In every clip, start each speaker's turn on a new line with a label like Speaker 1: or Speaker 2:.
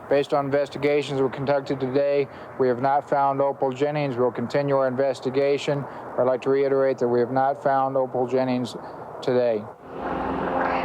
Speaker 1: Based on investigations we conducted today, we have not found Opal Jennings. We'll continue our investigation. I'd like to reiterate that we have not found Opal Jennings today.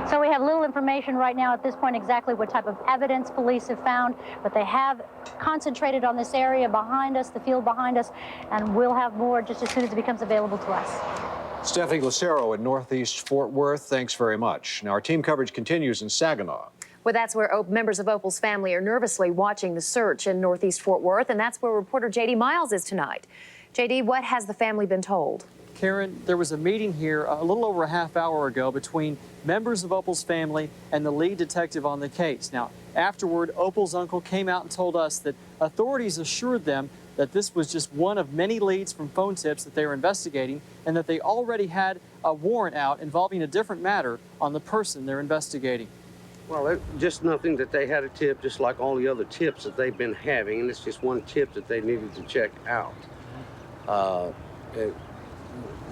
Speaker 2: So we have little information right now at this point exactly what type of evidence police have found, but they have concentrated on this area behind us, the field behind us, and we'll have more just as soon as it becomes available to us.
Speaker 3: Stephanie Lucero in Northeast Fort Worth, thanks very much. Now, our team coverage continues in Saginaw.
Speaker 4: Well, that's where members of Opal's family are nervously watching the search in Northeast Fort Worth, and that's where reporter J.D. Miles is tonight. J.D., what has the family been told?
Speaker 5: Karen, there was a meeting here a little over a half hour ago between members of Opal's family and the lead detective on the case. Now, afterward, Opal's uncle came out and told us that authorities assured them that this was just one of many leads from phone tips that they were investigating and that they already had a warrant out involving a different matter on the person they're investigating.
Speaker 6: Well, it's just nothing that they had a tip, just like all the other tips that they've been having, and it's just one tip that they needed to check out.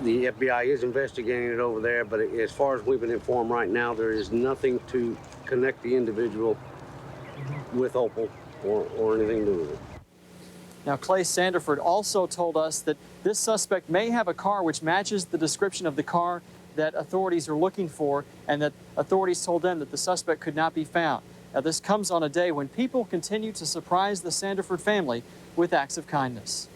Speaker 6: The FBI is investigating it over there, but as far as we've been informed right now, there is nothing to connect the individual with Opal or anything to do with it.
Speaker 5: Now, Clay Sanderford also told us that this suspect may have a car which matches the description of the car that authorities are looking for, and that authorities told them that the suspect could not be found. Now, this comes on a day when people continue to surprise the Sanderford family with acts of kindness.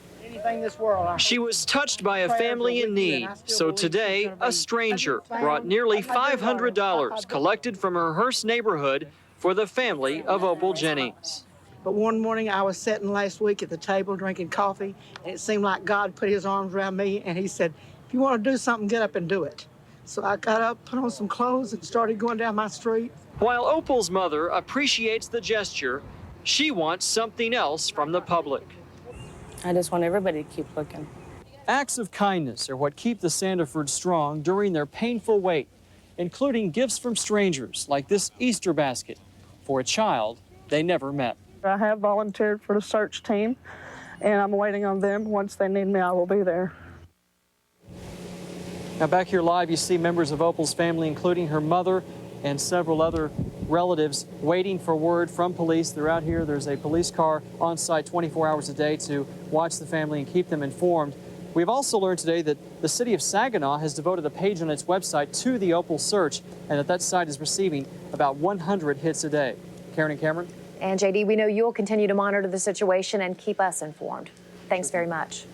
Speaker 7: She was touched by a family in need, so today a stranger brought nearly $500 collected from her Hearst neighborhood for the family of Opal Jennings.
Speaker 8: But one morning I was sitting last week at the table drinking coffee, and it seemed like God put his arms around me and he said, if you want to do something, get up and do it. So I got up, put on some clothes, and started going down my street.
Speaker 7: While Opal's mother appreciates the gesture, she wants something else from the public.
Speaker 9: I just want everybody to keep looking.
Speaker 5: Acts of kindness are what keep the Sanderfords strong during their painful wait, including gifts from strangers like this Easter basket for a child they never met.
Speaker 10: I have volunteered for the search team, and I'm waiting on them. Once they need me, I will be there.
Speaker 5: Now, back here live, you see members of Opal's family, including her mother and several other relatives, waiting for word from police. They're out here. There's a police car on site 24 hours a day to watch the family and keep them informed. We've also learned today that the city of Saginaw has devoted a page on its website to the Opal search, and that site is receiving about 100 hits a day. Karen and Cameron?
Speaker 4: And J.D., we know you'll continue to monitor the situation and keep us informed. Thanks very much.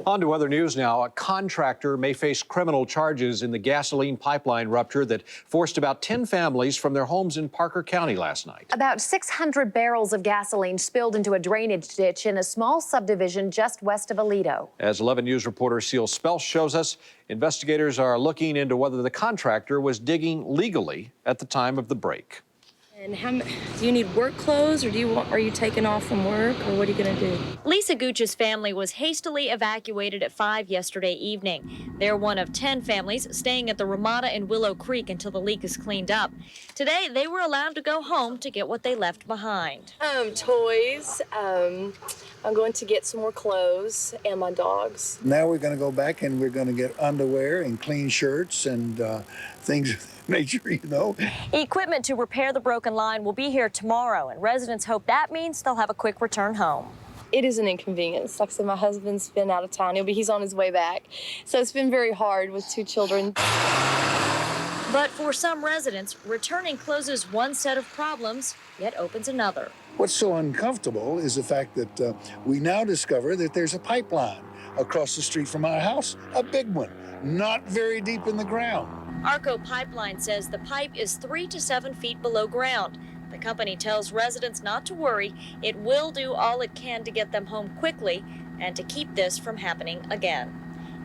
Speaker 3: On to other news now. A contractor may face criminal charges in the gasoline pipeline rupture that forced about 10 families from their homes in Parker County last night.
Speaker 4: About 600 barrels of gasoline spilled into a drainage ditch in a small subdivision just west of Aledo.
Speaker 3: As 11 News reporter Seal Spelch shows us, investigators are looking into whether the contractor was digging legally at the time of the break.
Speaker 9: And do you need work clothes, or are you taking off from work, or what are you going to do?
Speaker 11: Lisa Gooch's family was hastily evacuated at 5 yesterday evening. They're one of 10 families staying at the Ramada and Willow Creek until the leak is cleaned up. Today, they were allowed to go home to get what they left behind.
Speaker 9: Toys. I'm going to get some more clothes and my dogs.
Speaker 12: Now we're going to go back and we're going to get underwear and clean shirts and things of that nature, you know.
Speaker 11: Equipment to repair the broken line will be here tomorrow, and residents hope that means they'll have a quick return home.
Speaker 9: It is an inconvenience. Like I said, my husband's been out of town. He's on his way back. So it's been very hard with 2 children.
Speaker 11: But for some residents, returning closes one set of problems, yet opens another.
Speaker 12: What's so uncomfortable is the fact that we now discover that there's a pipeline across the street from our house, a big one, not very deep in the ground.
Speaker 11: Arco Pipeline says the pipe is 3 to 7 feet below ground. The company tells residents not to worry. It will do all it can to get them home quickly and to keep this from happening again.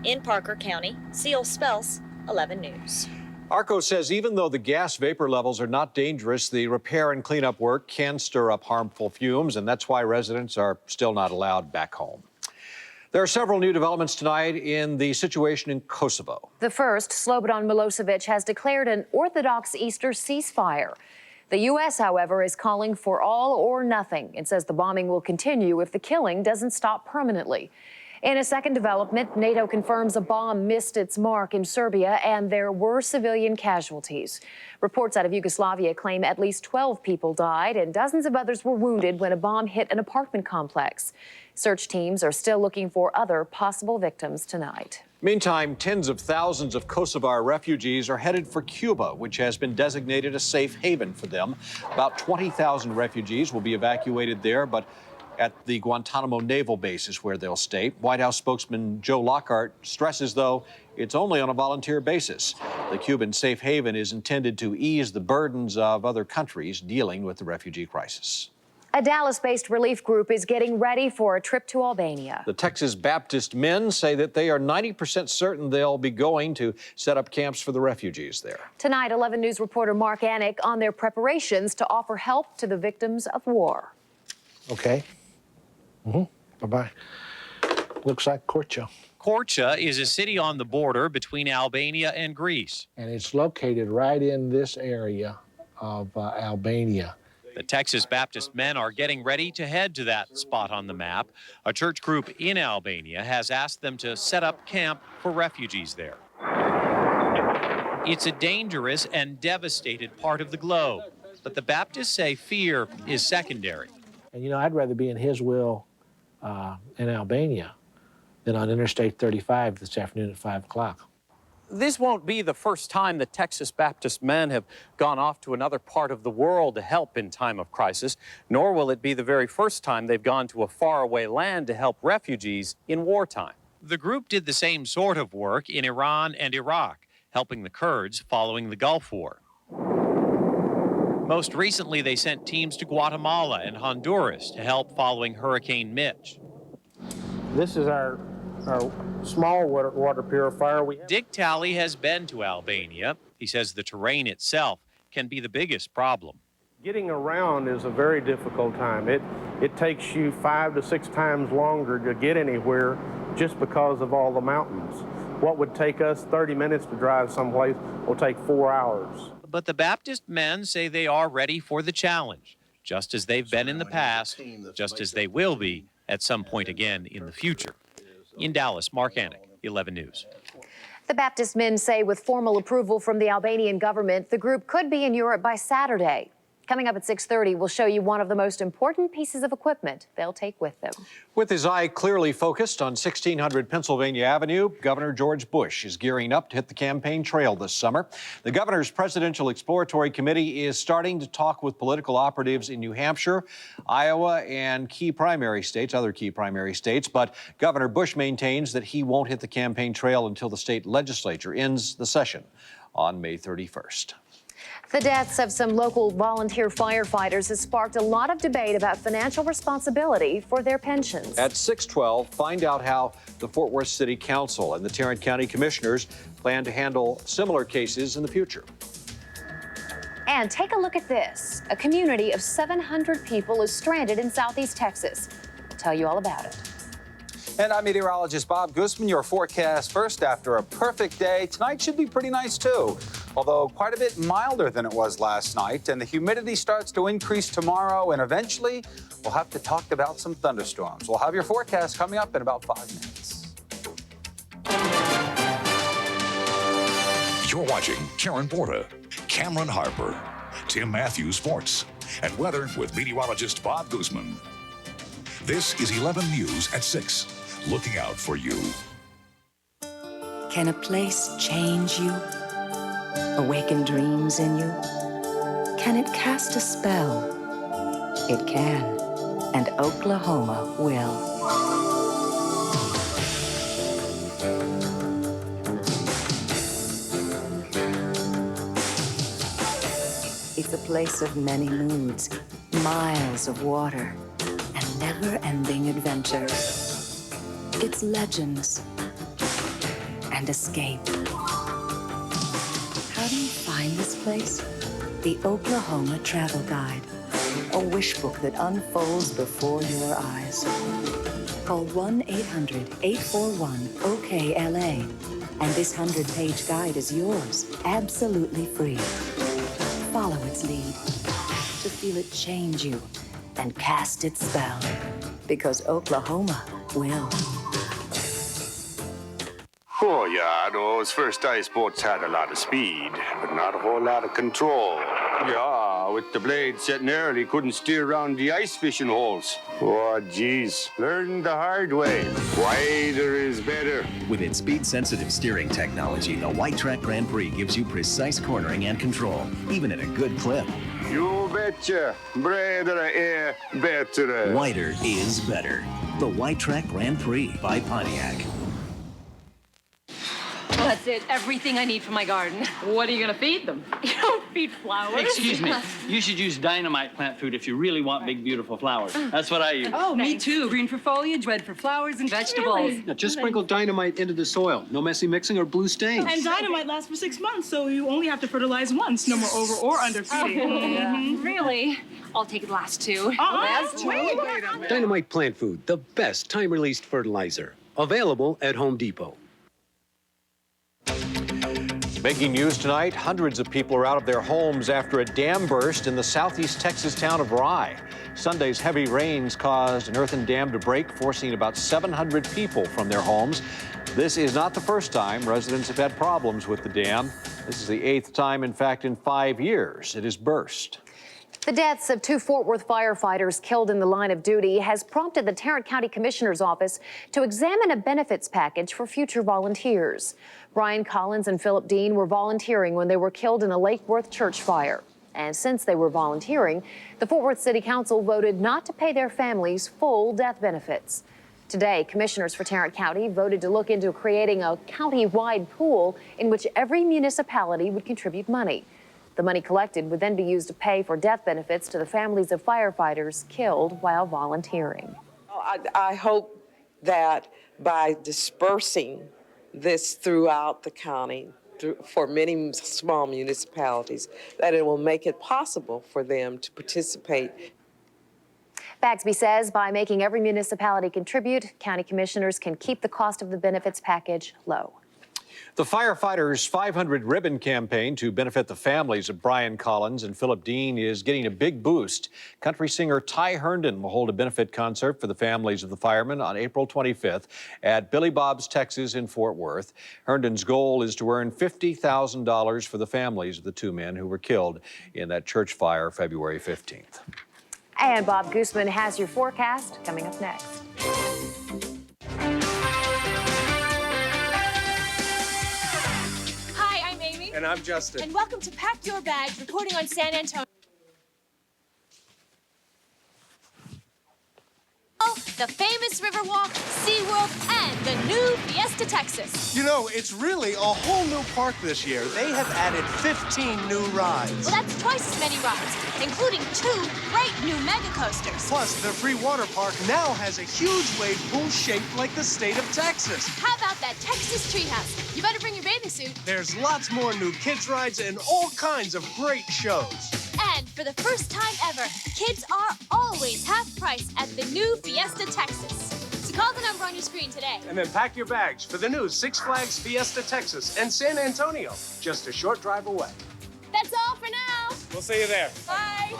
Speaker 11: In Parker County, Seal Spelch, 11 News.
Speaker 3: Arco says even though the gas vapor levels are not dangerous, the repair and cleanup work can stir up harmful fumes, and that's why residents are still not allowed back home. There are several new developments tonight in the situation in Kosovo.
Speaker 4: The first, Slobodan Milosevic has declared an Orthodox Easter ceasefire. The U.S., however, is calling for all or nothing. It says the bombing will continue if the killing doesn't stop permanently. In a second development, NATO confirms a bomb missed its mark in Serbia and there were civilian casualties. Reports out of Yugoslavia claim at least 12 people died and dozens of others were wounded when a bomb hit an apartment complex. Search teams are still looking for other possible victims tonight.
Speaker 3: Meantime, tens of thousands of Kosovar refugees are headed for Cuba, which has been designated a safe haven for them. About 20,000 refugees will be evacuated there, but at the Guantanamo Naval Base is where they'll stay. White House spokesman Joe Lockhart stresses, though, it's only on a volunteer basis. The Cuban safe haven is intended to ease the burdens of other countries dealing with the refugee crisis.
Speaker 4: A Dallas-based relief group is getting ready for a trip to Albania.
Speaker 3: The Texas Baptist men say that they are 90% certain they'll be going to set up camps for the refugees there.
Speaker 4: Tonight, 11 News reporter Mark Anik on their preparations to offer help to the victims of war.
Speaker 13: Okay. Bye-bye. Looks like Korcha.
Speaker 14: Korcha is a city on the border between Albania and Greece.
Speaker 13: And it's located right in this area of Albania.
Speaker 14: The Texas Baptist men are getting ready to head to that spot on the map. A church group in Albania has asked them to set up camp for refugees there. It's a dangerous and devastated part of the globe, but the Baptists say fear is secondary.
Speaker 13: And, you know, I'd rather be in his will in Albania than on Interstate 35 this afternoon at 5 o'clock.
Speaker 15: This won't be the first time the Texas Baptist men have gone off to another part of the world to help in time of crisis, nor will it be the very first time they've gone to a faraway land to help refugees in wartime.
Speaker 14: The group did the same sort of work in Iran and Iraq, helping the Kurds following the Gulf War. Most recently, they sent teams to Guatemala and Honduras to help following Hurricane Mitch.
Speaker 13: This is our small water purifier.
Speaker 14: Dick Talley has been to Albania. He says the terrain itself can be the biggest problem.
Speaker 16: Getting around is a very difficult time. It takes you 5 to 6 times longer to get anywhere just because of all the mountains. What would take us 30 minutes to drive someplace will take 4 hours.
Speaker 14: But the Baptist men say they are ready for the challenge, just as they've been in the past, just as they will be at some point again in the future. In Dallas, Mark Anik, 11 News.
Speaker 4: The Baptist men say with formal approval from the Albanian government, the group could be in Europe by Saturday. Coming up at 6:30, we'll show you one of the most important pieces of equipment they'll take with them.
Speaker 3: With his eye clearly focused on 1600 Pennsylvania Avenue, Governor George Bush is gearing up to hit the campaign trail this summer. The governor's Presidential Exploratory Committee is starting to talk with political operatives in New Hampshire, Iowa, and other key primary states. But Governor Bush maintains that he won't hit the campaign trail until the state legislature ends the session on May 31st.
Speaker 4: The deaths of some local volunteer firefighters has sparked a lot of debate about financial responsibility for their pensions.
Speaker 3: At 6:12, find out how the Fort Worth City Council and the Tarrant County Commissioners plan to handle similar cases in the future.
Speaker 4: And take a look at this. A community of 700 people is stranded in southeast Texas. We'll tell you all about it.
Speaker 17: And I'm meteorologist Bob Guzman. Your forecast first after a perfect day. Tonight should be pretty nice, too, although quite a bit milder than it was last night. And the humidity starts to increase tomorrow, and eventually we'll have to talk about some thunderstorms. We'll have your forecast coming up in about 5 minutes.
Speaker 18: You're watching Karen Porta, Cameron Harper, Tim Matthews Sports, and weather with meteorologist Bob Guzman. This is 11 News at 6. Looking out for you.
Speaker 19: Can a place change you? Awaken dreams in you? Can it cast a spell? It can, and Oklahoma will. It's a place of many moods, miles of water, and never-ending adventure. It's legends and escape. How do you find this place? The Oklahoma Travel Guide, a wish book that unfolds before your eyes. Call 1-800-841-OKLA, and this 100-page guide is yours, absolutely free. Follow its lead to feel it change you and cast its spell, because Oklahoma will.
Speaker 20: Oh, yeah, those first ice boats had a lot of speed, but not a whole lot of control. Yeah, with the blade sitting there, they couldn't steer around the ice fishing holes. Oh, geez, learned the hard way. Wider is better.
Speaker 21: With its speed-sensitive steering technology, the White Track Grand Prix gives you precise cornering and control, even at a good clip.
Speaker 20: You betcha. Bredere better.
Speaker 21: Wider is better. The White Track Grand Prix by Pontiac.
Speaker 22: That's it. Everything I need for my garden. What are you gonna feed them? You don't feed flowers.
Speaker 23: Excuse me. You should use dynamite plant food if you really want big, beautiful flowers. That's what I use.
Speaker 22: Oh, me too. Green for foliage, red for flowers and vegetables. Really?
Speaker 24: Now, just sprinkle dynamite into the soil. No messy mixing or blue stains.
Speaker 25: And dynamite lasts for 6 months, so you only have to fertilize once. No more over or under feeding.
Speaker 22: Really? I'll take the last two.
Speaker 25: That's two.
Speaker 24: Dynamite plant food, the best time-released fertilizer. Available at Home Depot.
Speaker 3: Making news tonight, hundreds of people are out of their homes after a dam burst in the southeast Texas town of Rye. Sunday's heavy rains caused an earthen dam to break, forcing about 700 people from their homes. This is not the first time residents have had problems with the dam. This is the 8th time, in fact, in 5 years it has burst.
Speaker 4: The deaths of 2 Fort Worth firefighters killed in the line of duty has prompted the Tarrant County Commissioner's Office to examine a benefits package for future volunteers. Brian Collins and Philip Dean were volunteering when they were killed in a Lake Worth church fire. And since they were volunteering, the Fort Worth City Council voted not to pay their families full death benefits. Today, commissioners for Tarrant County voted to look into creating a county-wide pool in which every municipality would contribute money. The money collected would then be used to pay for death benefits to the families of firefighters killed while volunteering.
Speaker 26: I hope that by dispersing this throughout the county, for many small municipalities, that it will make it possible for them to participate.
Speaker 4: Bagsby says by making every municipality contribute, county commissioners can keep the cost of the benefits package low.
Speaker 3: The firefighters' 500 ribbon campaign to benefit the families of Brian Collins and Philip Dean is getting a big boost. Country singer Ty Herndon will hold a benefit concert for the families of the firemen on April 25th at Billy Bob's Texas in Fort Worth. Herndon's goal is to earn $50,000 for the families of the 2 men who were killed in that church fire February 15th.
Speaker 4: And Bob Guzman has your forecast coming up next.
Speaker 27: And I'm Justin.
Speaker 28: And welcome to Pack Your Bags, reporting on San Antonio. The famous Riverwalk, SeaWorld, and the new Fiesta Texas.
Speaker 27: You know, it's really a whole new park this year. They have added 15 new rides.
Speaker 28: Well, that's twice as many rides, including 2 great new mega coasters.
Speaker 27: Plus, their free water park now has a huge wave pool shaped like the state of Texas.
Speaker 28: How about that Texas treehouse? You better bring your bathing suit.
Speaker 27: There's lots more new kids' rides and all kinds of great shows.
Speaker 28: And for the first time ever, kids are always half price at the new Fiesta Texas. So call the number on your screen today.
Speaker 27: And then pack your bags for the new Six Flags Fiesta Texas and San Antonio, just a short drive away.
Speaker 28: That's all for now.
Speaker 27: We'll see you there.
Speaker 28: Bye.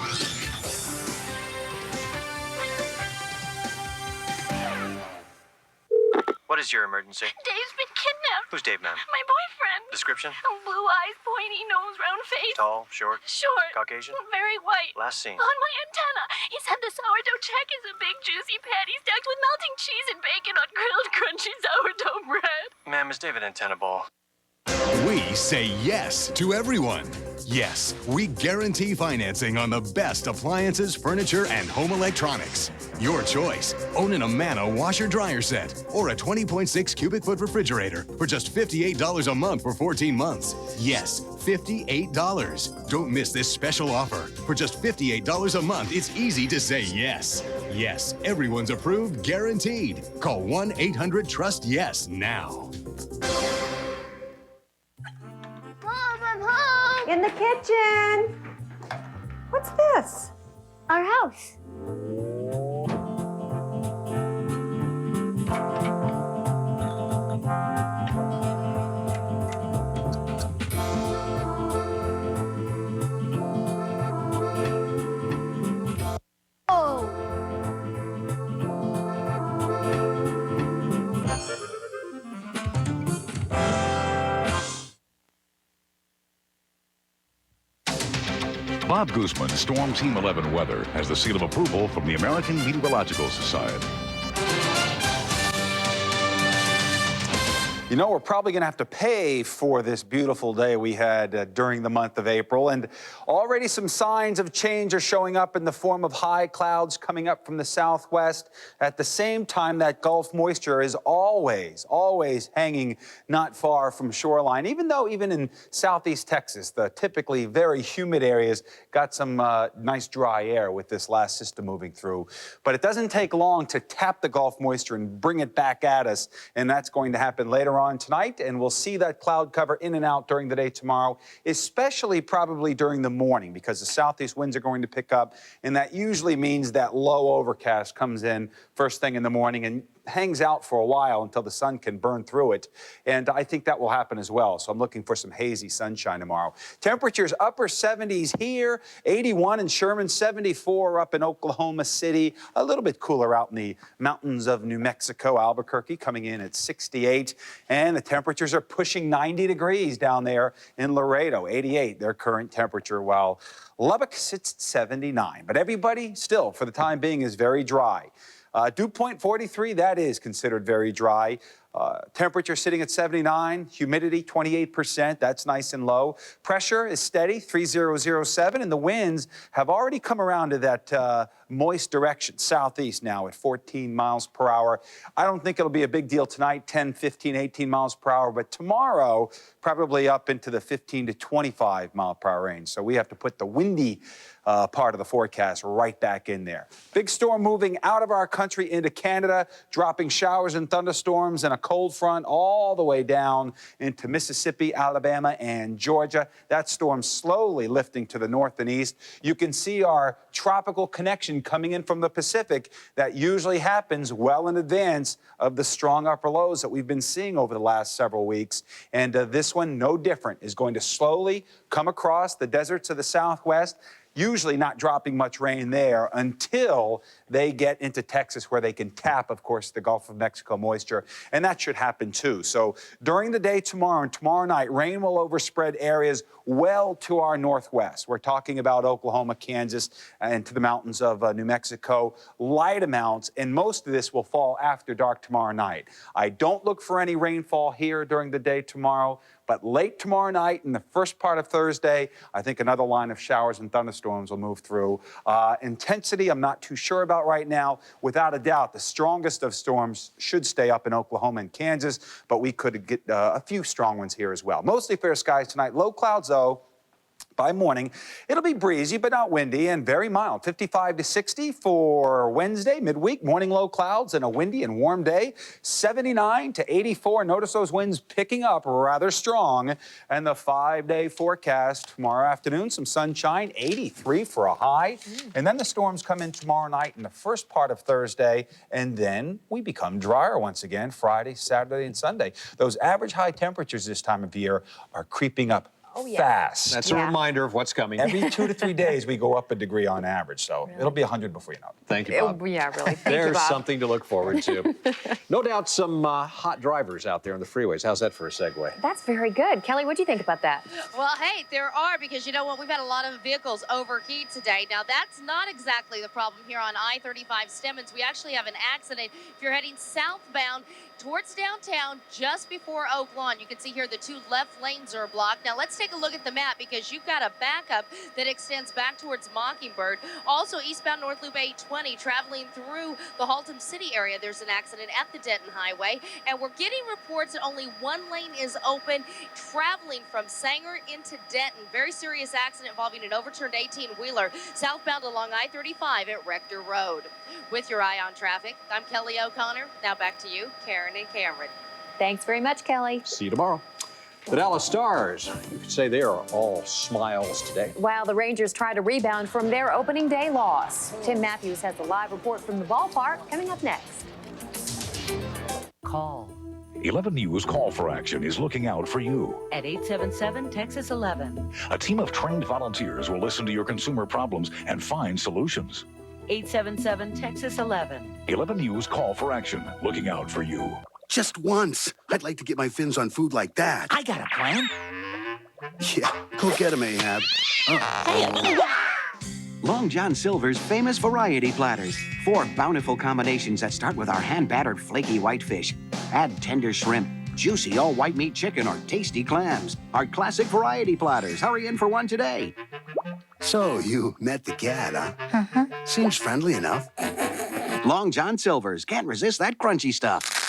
Speaker 29: What is your emergency?
Speaker 28: Dave's been kidnapped.
Speaker 29: Who's Dave, ma'am?
Speaker 28: My boyfriend.
Speaker 29: Description?
Speaker 28: Blue eyes, pointy nose, round face.
Speaker 29: Tall, short?
Speaker 28: Short.
Speaker 29: Caucasian?
Speaker 28: Very white.
Speaker 29: Last seen?
Speaker 28: On my antenna. He said the sourdough check is a big juicy patty stacked with melting cheese and bacon on grilled crunchy sourdough bread.
Speaker 29: Ma'am, is David antenna ball?
Speaker 30: We say yes to everyone. Yes, we guarantee financing on the best appliances, furniture, and home electronics. Your choice. Own an Amana washer-dryer set or a 20.6 cubic foot refrigerator for just $58 a month for 14 months. Yes, $58. Don't miss this special offer. For just $58 a month, it's easy to say yes. Yes, everyone's approved, guaranteed. Call 1-800-TRUST-YES now.
Speaker 28: Mom, I'm home.
Speaker 31: In the kitchen. What's this?
Speaker 28: Our house. Oh.
Speaker 18: Bob Guzman, Storm Team 11 Weather, has the seal of approval from the American Meteorological Society.
Speaker 17: You know, we're probably going to have to pay for this beautiful day we had during the month of April, and already some signs of change are showing up in the form of high clouds coming up from the southwest. At the same time, that Gulf moisture is always hanging not far from shoreline, even though even in southeast Texas, the typically very humid areas got some nice dry air with this last system moving through. But it doesn't take long to tap the Gulf moisture and bring it back at us, and that's going to happen later on tonight, and we'll see that cloud cover in and out during the day tomorrow, especially probably during the morning, because the southeast winds are going to pick up, and that usually means that low overcast comes in first thing in the morning and hangs out for a while until the sun can burn through it. And I think that will happen as well. So I'm looking for some hazy sunshine tomorrow. Temperatures upper 70s here, 81 in Sherman, 74 up in Oklahoma City, a little bit cooler out in the mountains of New Mexico, Albuquerque, coming in at 68. And the temperatures are pushing 90 degrees down there in Laredo, 88, their current temperature, while Lubbock sits at 79. But everybody still, for the time being, is very dry. Dew point 43, that is considered very dry. Temperature sitting at 79, humidity 28%, that's nice and low. Pressure is steady, 3007, and the winds have already come around to that moist direction, southeast now at 14 miles per hour. I don't think it'll be a big deal tonight, 10, 15, 18 miles per hour, but tomorrow, probably up into the 15 to 25 mile per hour range. So we have to put the windy part of the forecast right back in there. Big storm moving out of our country into Canada, dropping showers and thunderstorms and a cold front all the way down into Mississippi, Alabama, and Georgia. That storm slowly lifting to the north and east. You can see our tropical connection coming in from the Pacific. That usually happens well in advance of the strong upper lows that we've been seeing over the last several weeks. And this one, no different, is going to slowly come across the deserts of the Southwest, usually not dropping much rain there until they get into Texas, where they can tap, of course, the Gulf of Mexico moisture, and that should happen too. So during the day tomorrow and tomorrow night, rain will overspread areas well to our northwest. We're talking about Oklahoma, Kansas, and to the mountains of New Mexico. Light amounts, and most of this will fall after dark tomorrow night. I don't look for any rainfall here during the day tomorrow, but late tomorrow night and the first part of Thursday, I think another line of showers and thunderstorms will move through. Intensity, I'm not too sure about right now. Without a doubt, the strongest of storms should stay up in Oklahoma and Kansas, but we could get a few strong ones here as well. Mostly fair skies tonight. Low clouds, though. By morning, it'll be breezy but not windy and very mild. 55 to 60 for Wednesday, midweek. Morning low clouds and a windy and warm day. 79 to 84. Notice those winds picking up rather strong. And the 5-day forecast tomorrow afternoon, some sunshine, 83 for a high. And then the storms come in tomorrow night in the first part of Thursday. And then we become drier once again Friday, Saturday, and Sunday. Those average high temperatures this time of year are creeping up fast.
Speaker 3: That's a reminder of what's coming.
Speaker 17: Every 2 to 3 days, we go up a degree on average. So it'll be 100 before you know it.
Speaker 3: Thank you, Bob.
Speaker 4: Yeah, really. Thank you,
Speaker 3: There's
Speaker 4: Bob.
Speaker 3: something to look forward to. No doubt some hot drivers out there on the freeways. How's that for a segue?
Speaker 4: That's very good. Kelly, what do you think about that?
Speaker 1: Well, hey, there are, because you know what? We've had a lot of vehicles overheat today. Now, that's not exactly the problem here on I-35 Stemmons. We actually have an accident. If you're heading southbound towards downtown, just before Oak Lawn, you can see here the 2 left lanes are blocked. Now, let's take a look at the map, because you've got a backup that extends back towards Mockingbird. Also, eastbound North Loop 820, traveling through the Haltom City area, there's an accident at the Denton Highway. And we're getting reports that only 1 lane is open, traveling from Sanger into Denton. Very serious accident involving an overturned 18-wheeler southbound along I-35 at Rector Road. With your eye on traffic, I'm Kelly O'Connor. Now back to you, Karen and Cameron.
Speaker 4: Thanks very much, Kelly.
Speaker 3: See you tomorrow. The Dallas Stars, you could say they are all smiles today.
Speaker 4: While the Rangers try to rebound from their opening day loss. Tim Matthews has a live report from the ballpark coming up next.
Speaker 24: Call
Speaker 18: 11 News Call for Action is looking out for you.
Speaker 19: At 877 Texas 11.
Speaker 18: A team of trained volunteers will listen to your consumer problems and find solutions.
Speaker 19: 877 Texas 11.
Speaker 18: 11 News Call for Action, looking out for you.
Speaker 2: Just once. I'd like to get my fins on food like that.
Speaker 5: I got a plan.
Speaker 2: Yeah, go get him, Ahab.
Speaker 5: Hey, Long John Silver's famous variety platters. 4 bountiful combinations that start with our hand-battered flaky whitefish. Add tender shrimp, juicy all-white meat chicken, or tasty clams. Our classic variety platters. Hurry in for one today.
Speaker 2: So, you met the cat, huh? Uh-huh. Seems friendly enough.
Speaker 5: Long John Silver's. Can't resist that crunchy stuff.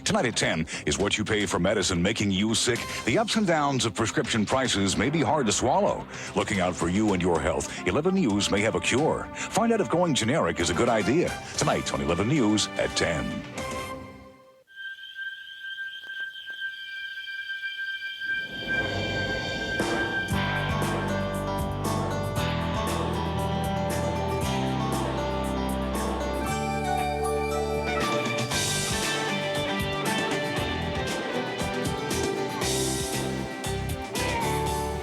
Speaker 18: Tonight at 10 is what you pay for medicine making you sick. The ups and downs of prescription prices may be hard to swallow. Looking out for you and your health, 11 News may have a cure. Find out if going generic is a good idea. Tonight on 11 News at 10.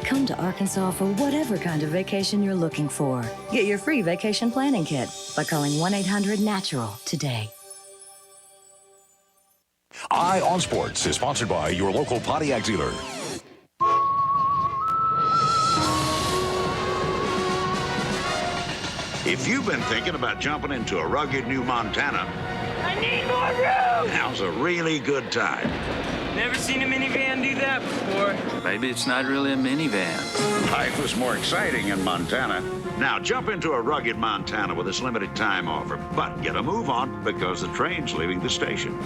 Speaker 19: Come to Arkansas for whatever kind of vacation you're looking for. Get your free vacation planning kit by calling 1-800-NATURAL today.
Speaker 18: Eye on Sports is sponsored by your local Pontiac dealer.
Speaker 6: If you've been thinking about jumping into a rugged new Montana,
Speaker 7: I need more room!
Speaker 6: now's a really good time.
Speaker 7: Never seen a minivan do that before.
Speaker 6: Maybe it's not really a minivan. Life was more exciting in Montana. Now jump into a rugged Montana with this limited time offer. But get a move on because the train's leaving the station.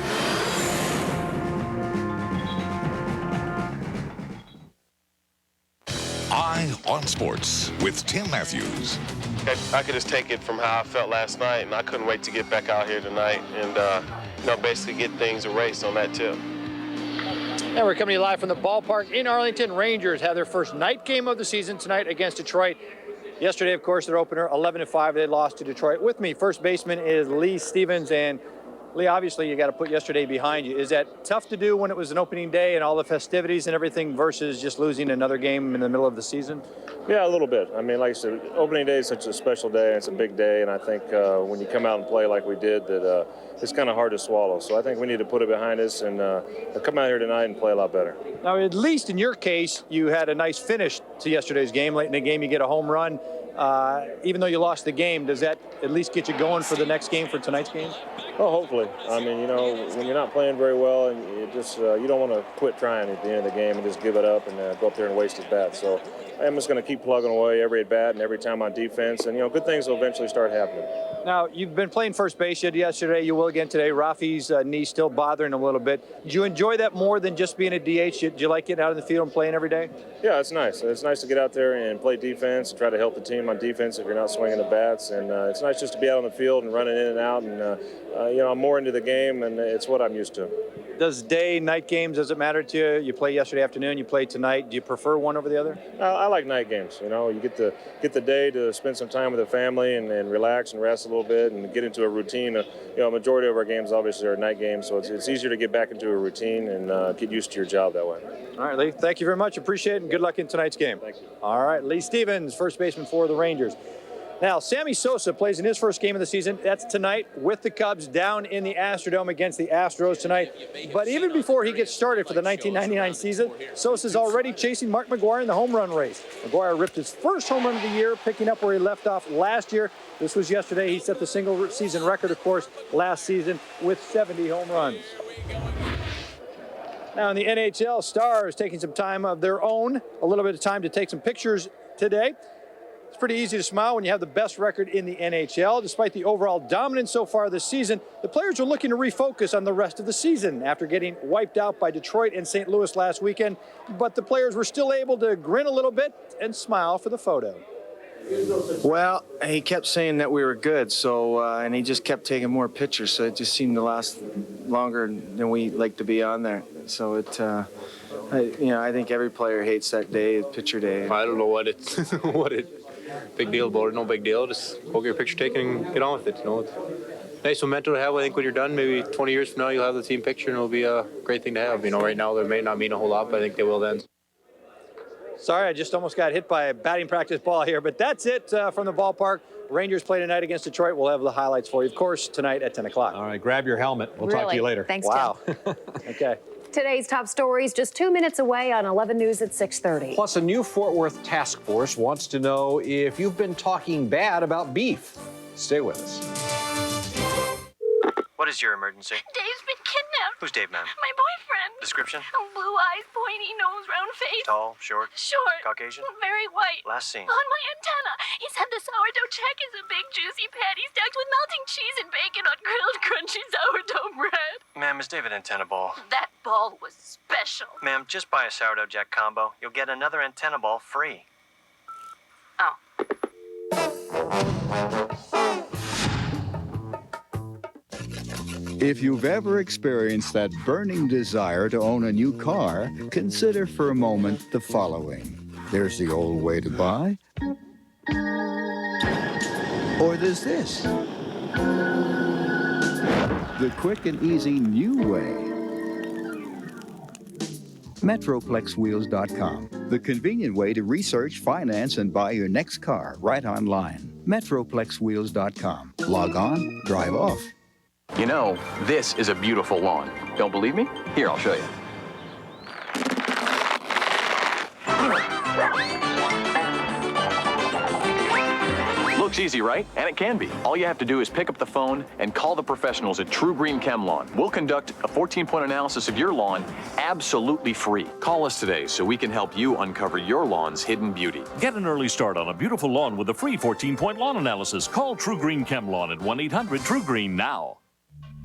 Speaker 18: Eye on Sports with Tim Matthews.
Speaker 8: I could just take it from how I felt last night, and I couldn't wait to get back out here tonight and basically get things erased on that tip.
Speaker 9: And we're coming to you live from the ballpark in Arlington. Rangers have their first night game of the season tonight against Detroit. Yesterday, of course, their opener, 11-5, they lost to Detroit. With me, first baseman is Lee Stevens. And Lee, obviously, you got to put yesterday behind you. Is that tough to do when it was an opening day and all the festivities and everything versus just losing another game in the middle of the season?
Speaker 8: Yeah, a little bit. I mean, like I said, opening day is such a special day, and it's a big day, and I think when you come out and play like we did, that it's kind of hard to swallow. So I think we need to put it behind us and come out here tonight and play a lot better.
Speaker 9: Now, at least in your case, you had a nice finish to yesterday's game. Late in the game, you get a home run. Even though you lost the game, does that at least get you going for the next game, for tonight's game?
Speaker 8: Well, hopefully. I mean, when you're not playing very well, and you just you don't want to quit trying at the end of the game and just give it up and go up there and waste his bat. So I'm just going to keep plugging away every at bat and every time on defense, and good things will eventually start happening.
Speaker 9: Now, you've been playing first base. You did yesterday. You will again today. Rafi's knee still bothering him a little bit. Did you enjoy that more than just being a DH? Did you like getting out in the field and playing every day?
Speaker 8: Yeah, it's nice. It's nice to get out there and play defense and try to help the team on defense if you're not swinging the bats. And it's nice just to be out on the field and running in and out. And, I'm more into the game, and it's what I'm used to.
Speaker 9: Does day, night games, does it matter to you? You play yesterday afternoon, you play tonight. Do you prefer one over the other?
Speaker 8: I like night games. You get the day to spend some time with the family and relax and rest a little bit and get into a routine. A majority of our games obviously are night games, so it's easier to get back into a routine and get used to your job that way.
Speaker 9: All right, Lee, thank you very much. Appreciate it, and good luck in tonight's game.
Speaker 8: Thank you.
Speaker 9: All right, Lee Stevens, first baseman for the Rangers. Now, Sammy Sosa plays in his first game of the season. That's tonight with the Cubs down in the Astrodome against the Astros tonight. But even before he gets started for the 1999 season, Sosa's already chasing Mark McGwire in the home run race. McGwire ripped his first home run of the year, picking up where he left off last year. This was yesterday. He set the single season record, of course, last season with 70 home runs. Now in the NHL, Stars taking some time of their own, a little bit of time to take some pictures today. It's pretty easy to smile when you have the best record in the NHL. Despite the overall dominance so far this season, the players are looking to refocus on the rest of the season after getting wiped out by Detroit and St. Louis last weekend. But the players were still able to grin a little bit and smile for the photo.
Speaker 10: Well, he kept saying that we were good, so and he just kept taking more pictures, so it just seemed to last longer than we like to be on there. So I think every player hates that day, picture day.
Speaker 11: I don't know what big deal about it. No big deal. Just go get your picture taken and get on with it. It's nice memento to have. I think when you're done, maybe 20 years from now, you'll have the team picture, and it'll be a great thing to have. Right now, they may not mean a whole lot, but I think they will then.
Speaker 9: Sorry, I just almost got hit by a batting practice ball here, but that's it from the ballpark. Rangers play tonight against Detroit. We'll have the highlights for you, of course, tonight at 10 o'clock.
Speaker 3: All right, grab your helmet. We'll talk to you later.
Speaker 4: Thanks,
Speaker 9: wow.
Speaker 4: Tim.
Speaker 9: Okay.
Speaker 4: Today's top stories just 2 minutes away on 11 News at 6:30.
Speaker 3: Plus, a new Fort Worth task force wants to know if you've been talking bad about beef. Stay with us.
Speaker 29: What is your emergency?
Speaker 28: Dave's been kidnapped.
Speaker 29: Who's Dave, ma'am?
Speaker 28: My boyfriend.
Speaker 29: Description?
Speaker 28: Blue eyes, pointy nose, round face.
Speaker 29: Tall, short,
Speaker 28: Short.
Speaker 29: Caucasian?
Speaker 28: Very white.
Speaker 29: Last seen.
Speaker 28: On my antenna. He said the sourdough check is a big juicy patty stacked with melting cheese and bacon on grilled crunchy sourdough bread.
Speaker 29: Ma'am, is David antenna ball?
Speaker 28: That ball was special.
Speaker 29: Ma'am, just buy a sourdough jack combo. You'll get another antenna ball free.
Speaker 28: Oh.
Speaker 12: If you've ever experienced that burning desire to own a new car, consider for a moment the following. There's the old way to buy, or there's this. The quick and easy new way. MetroplexWheels.com, the convenient way to research, finance, and buy your next car right online. MetroplexWheels.com. Log on, drive off.
Speaker 13: You know, this is a beautiful lawn. Don't believe me? Here, I'll show you. Looks easy, right? And it can be. All you have to do is pick up the phone and call the professionals at True Green Chem Lawn. We'll conduct a 14-point analysis of your lawn absolutely free. Call us today so we can help you uncover your lawn's hidden beauty.
Speaker 14: Get an early start on a beautiful lawn with a free 14-point lawn analysis. Call True Green Chem Lawn at 1-800-TRUE-GREEN now.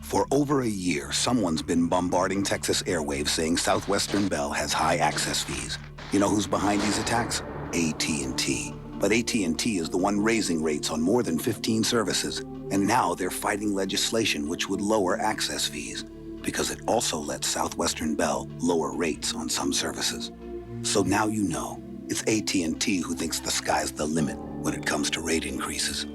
Speaker 2: For over a year, someone's been bombarding Texas airwaves saying Southwestern Bell has high access fees. You know who's behind these attacks? AT&T. But AT&T is the one raising rates on more than 15 services. And now they're fighting legislation which would lower access fees, because it also lets Southwestern Bell lower rates on some services. So now you know, it's AT&T who thinks the sky's the limit when it comes to rate increases.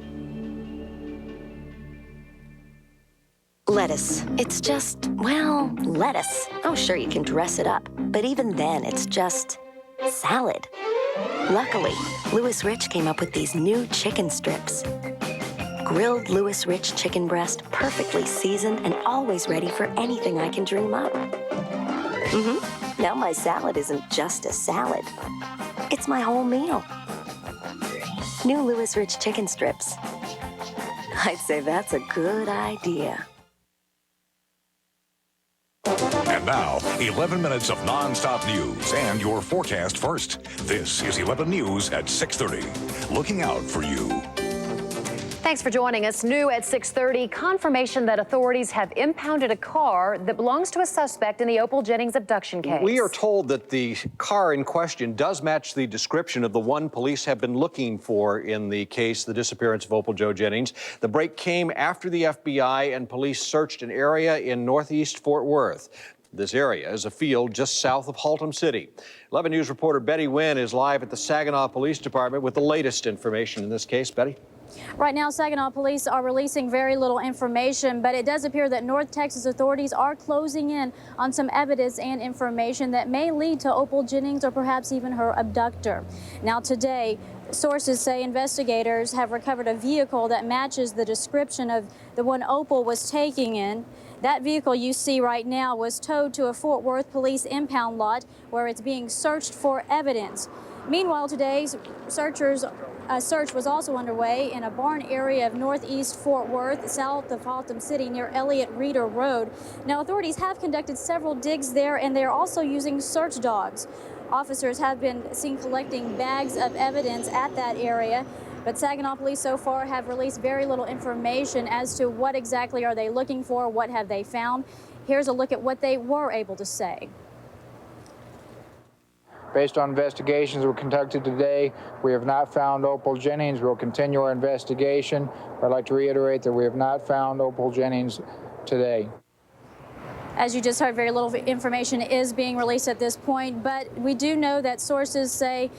Speaker 15: Lettuce. It's just, well, lettuce. Oh, sure, you can dress it up. But even then, it's just salad. Luckily, Louis Rich came up with these new chicken strips. Grilled Louis Rich chicken breast, perfectly seasoned and always ready for anything I can dream up. Now my salad isn't just a salad. It's my whole meal. New Louis Rich chicken strips. I'd say that's a good idea.
Speaker 18: And now, 11 minutes of non-stop news and your forecast first. This is 11 News at 6:30. Looking out for you.
Speaker 4: Thanks for joining us. New at 6:30, confirmation that authorities have impounded a car that belongs to a suspect in the Opal Jennings abduction case.
Speaker 3: We are told that the car in question does match the description of the one police have been looking for in the case, the disappearance of Opal Jo Jennings. The break came after the FBI and police searched an area in northeast Fort Worth. This area is a field just south of Haltom City. 11 News reporter Betty Wynn is live at the Saginaw Police Department with the latest information in this case. Betty?
Speaker 16: Right now, Saginaw police are releasing very little information, but it does appear that North Texas authorities are closing in on some evidence and information that may lead to Opal Jennings or perhaps even her abductor. Now today, sources say investigators have recovered a vehicle that matches the description of the one Opal was taking in. That vehicle you see right now was towed to a Fort Worth police impound lot where it's being searched for evidence. Meanwhile, today's a search was also underway in a barn area of northeast Fort Worth, south of Haltom City, near Elliott Reeder Road. Now, authorities have conducted several digs there, and they're also using search dogs. Officers have been seen collecting bags of evidence at that area, but Saginaw police so far have released very little information as to what exactly are they looking for, what have they found. Here's a look at what they were able to say.
Speaker 20: Based on investigations we conducted today, we have not found Opal Jennings. We'll continue our investigation. I'd like to reiterate that we have not found Opal Jennings today.
Speaker 16: As you just heard, very little information is being released at this point, but we do know that sources say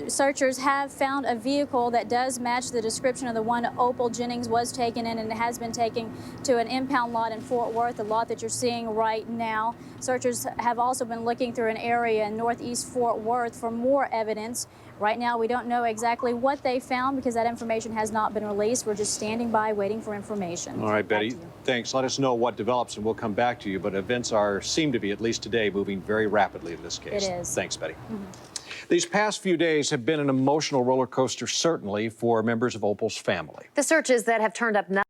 Speaker 16: searchers have found a vehicle that does match the description of the one Opal Jennings was taken in, and it has been taken to an impound lot in Fort Worth, the lot that you're seeing right now. Searchers have also been looking through an area in northeast Fort Worth for more evidence. Right now, we don't know exactly what they found because that information has not been released. We're just standing by waiting for information.
Speaker 3: All right, Betty, thanks. Let us know what develops and we'll come back to you. But events seem to be, at least today, moving very rapidly in this case.
Speaker 16: It is.
Speaker 3: Thanks, Betty. These past few days have been an emotional roller coaster, certainly, for members of Opal's family.
Speaker 4: The searches that have turned up nothing.